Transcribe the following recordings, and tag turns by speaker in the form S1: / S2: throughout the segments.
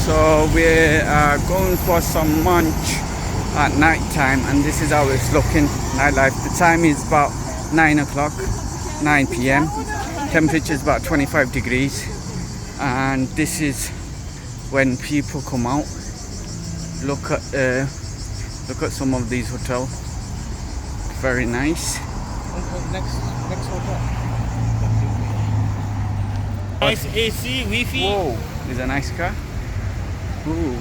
S1: So we are going for some lunch at night time, and this is how it's looking. Nightlife. The time is about 9 o'clock, 9 p.m. Temperature is about 25 degrees, and this is when people come out. Look at some of these hotels. Very nice.
S2: Next hotel. Nice AC, Wi-Fi.
S1: Whoa, is a nice car. Ooh.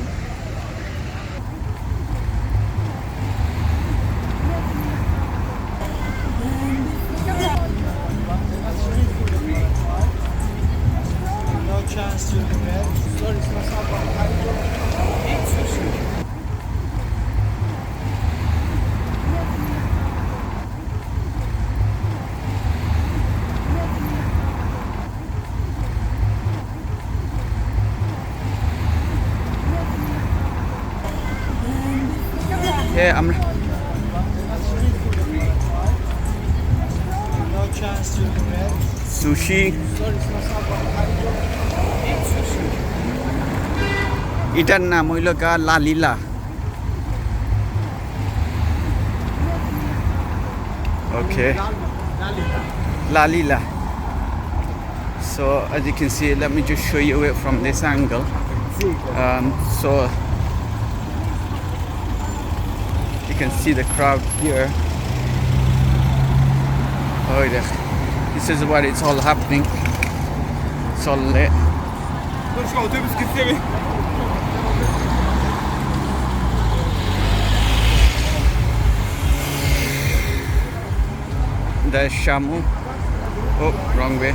S2: No chance to get. Sorry, it's not eat sushi.
S1: Yeah, I'm.
S2: No chance to get.
S1: Sushi.
S2: Sorry, it's not eat sushi.
S1: এটার নাম হইল গা লালিলা। Okay. Lalila. So as you can see, let me just show you it from this angle. So you can see the crowd here. Oh yeah. This is where it's all happening. It's all lit. There's Shamu. Oh, wrong way.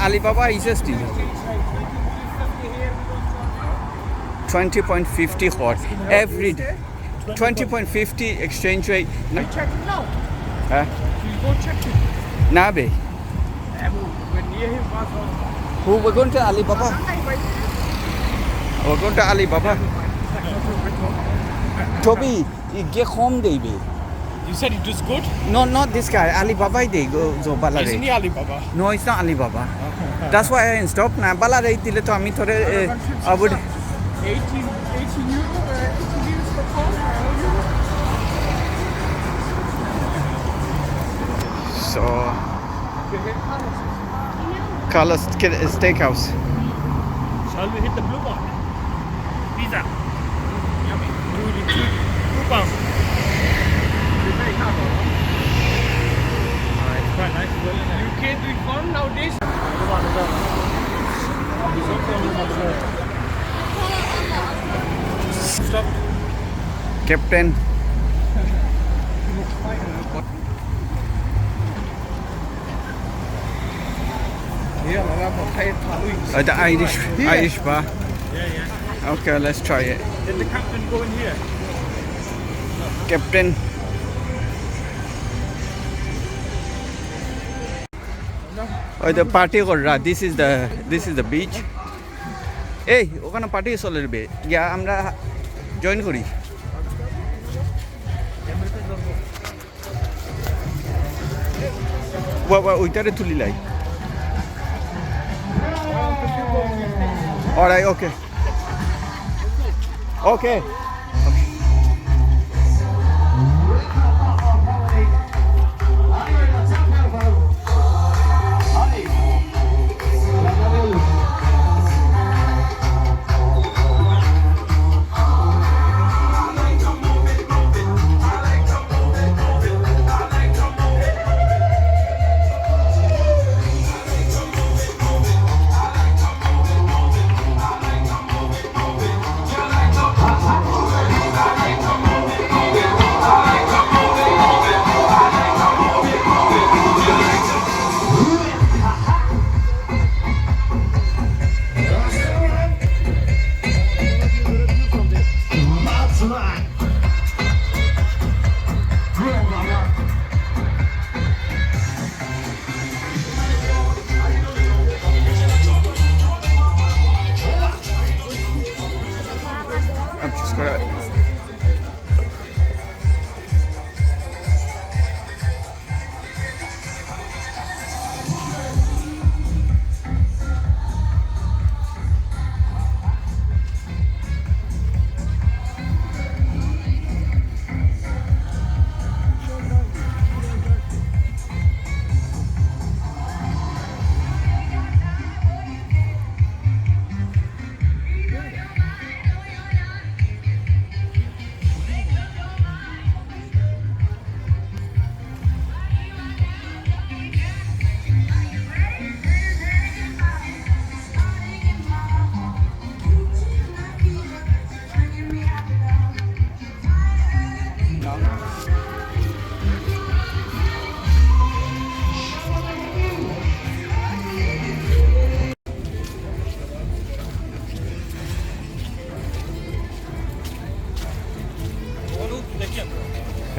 S1: Alibaba is just 20.50 hot every day. 20.50 exchange rate.
S2: You check it now.
S1: Huh?
S2: You go check it.
S1: Nabe.
S2: When near him was on.
S1: Who we're going to Alibaba? We're going to Alibaba. Toby, you get home, baby.
S2: You said it was good?
S1: No, not this guy. Alibaba they go so Balare.
S2: Isn't he Alibaba?
S1: No, it's not Alibaba. That's why I stopped. Na Balare dile to ami thore I would
S2: 18 euro, 18 euros per pound.
S1: so Carlos Steakhouse.
S2: Shall we hit the blue one? Pizza. Yummy. £2. It's quite nice as well, isn't it? You can't do it fun nowadays. Stop.
S1: Captain. The Irish bar.
S2: Yeah.
S1: Okay, let's try it.
S2: Did the captain go in here?
S1: Captain. Oh, the party korra. This is the beach. Hey, ওখানে party চলবে। গিয়া আমরা join করি। ওইটারে তুলি লাই। Alright, okay. Okay.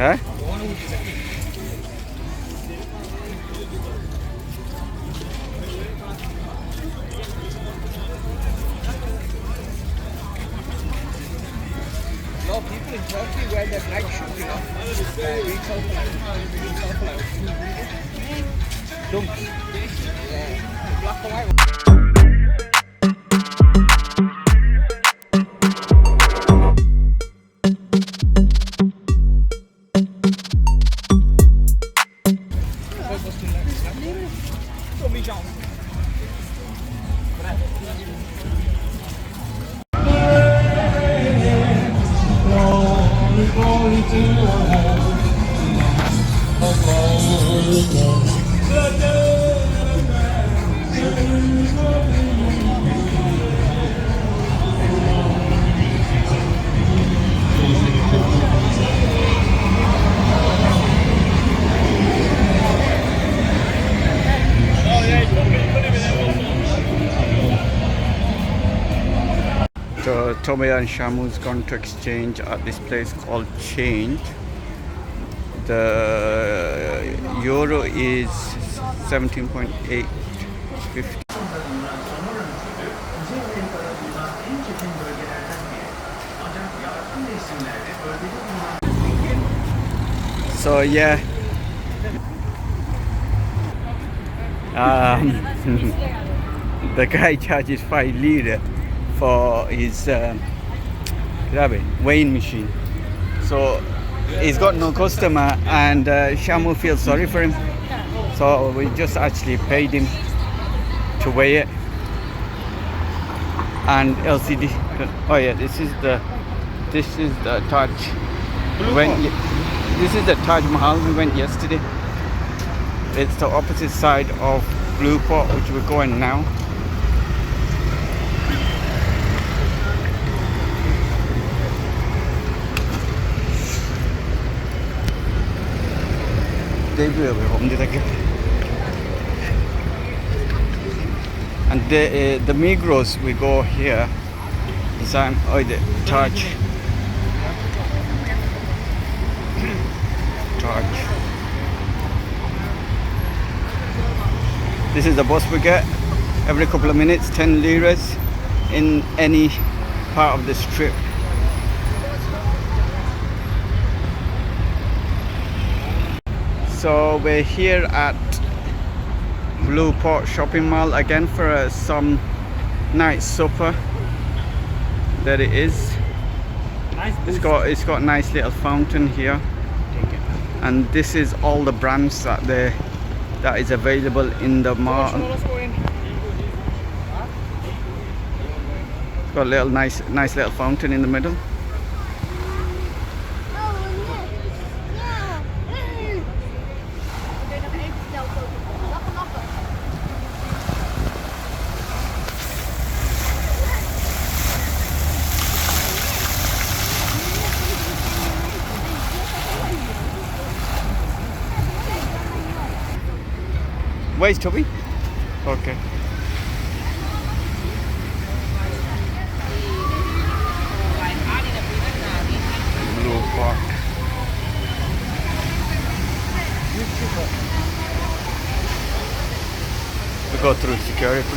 S1: Huh?
S2: A lot of people in Turkey wear their black shoes, you know. Retail flowers. Dunks. Yeah. Black and white.
S1: So Tommy and Shamu's gone to exchange at this place called Change. The euro is 17.850. So yeah, the guy charges 5 lira for his weighing machine. So he's got no customer, and Shamu feels sorry for him. So we just actually paid him to weigh it. And LCD. Oh yeah, this is the Taj. This is the Taj Mahal. We went yesterday. It's the opposite side of Blue Pot, which we're going now. And the Migros we go here is the Taj. This is the bus we get every couple of minutes, 10 liras in any part of the strip. So we're here at Blue Pot Shopping Mall again for some night supper. There it is. It's got a nice little fountain here, and this is all the brands that is available in the mall. It's got a little nice little fountain in the middle. Where's Toby? Okay. Blue Pot. We go through security.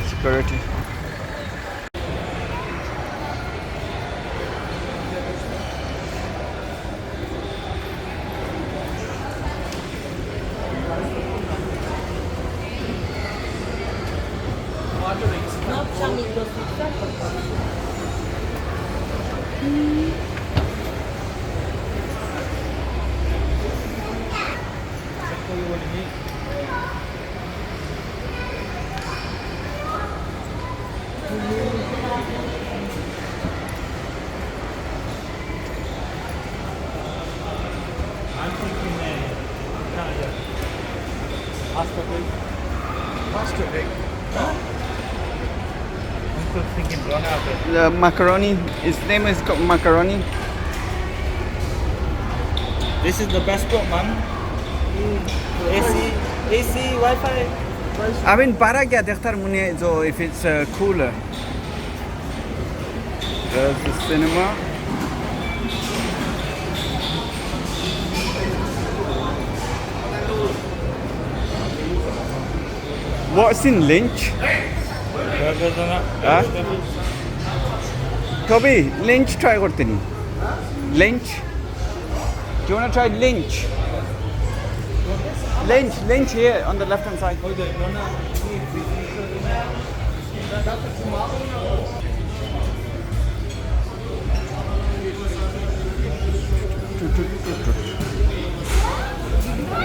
S1: Security. The macaroni, his name is Macaroni.
S2: This is the best spot, man. AC, Wi-Fi.
S1: I mean, para kya dekhtar mune so if it's cooler. There's the cinema. What's in Lynch? Huh? Toby, Lynch try করতেনি. Lynch? Do you want to try Lynch? Lynch here on the left hand side.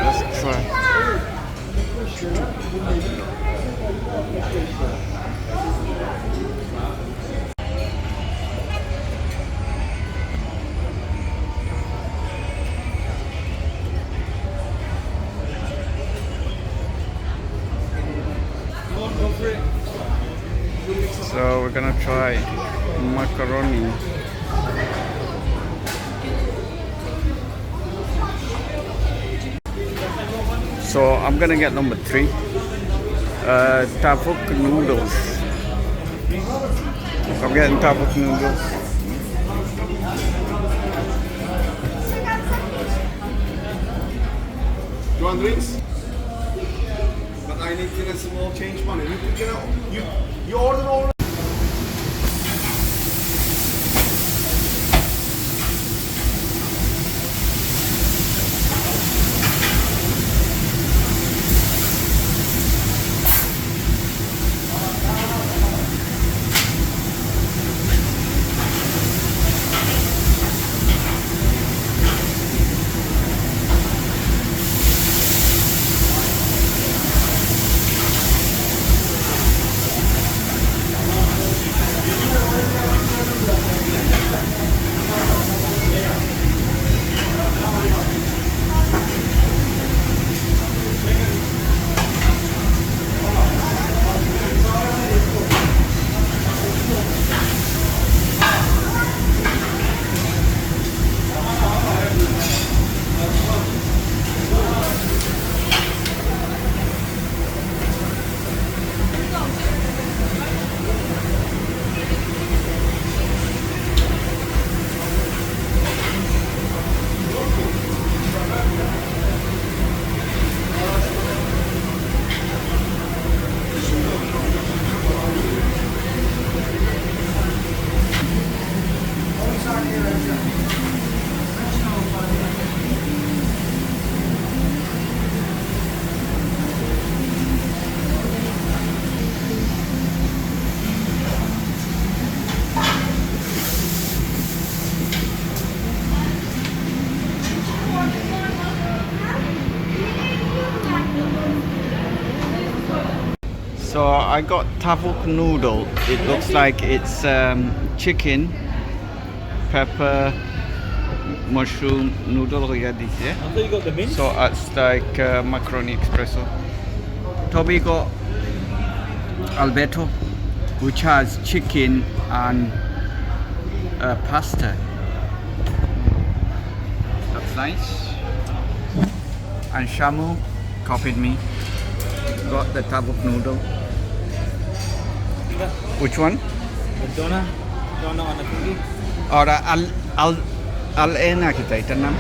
S1: Let's try. So we're gonna try macaroni. So I'm gonna get number 3. Tavuk noodles. So I'm getting tavuk noodles.
S3: Do you want drinks? But I need a small change money. You order all.
S1: So I got tavuk noodle. It looks like it's chicken, pepper, mushroom noodle. Yeah, this, yeah.
S2: I thought you got the mint.
S1: So it's like macaroni espresso. Toby got Alberto, which has chicken and pasta. That's nice. And Shamu copied me. Got the tavuk noodle. Which one?
S2: The donut on the cookie.
S1: Or al ena kita, ita'r নাম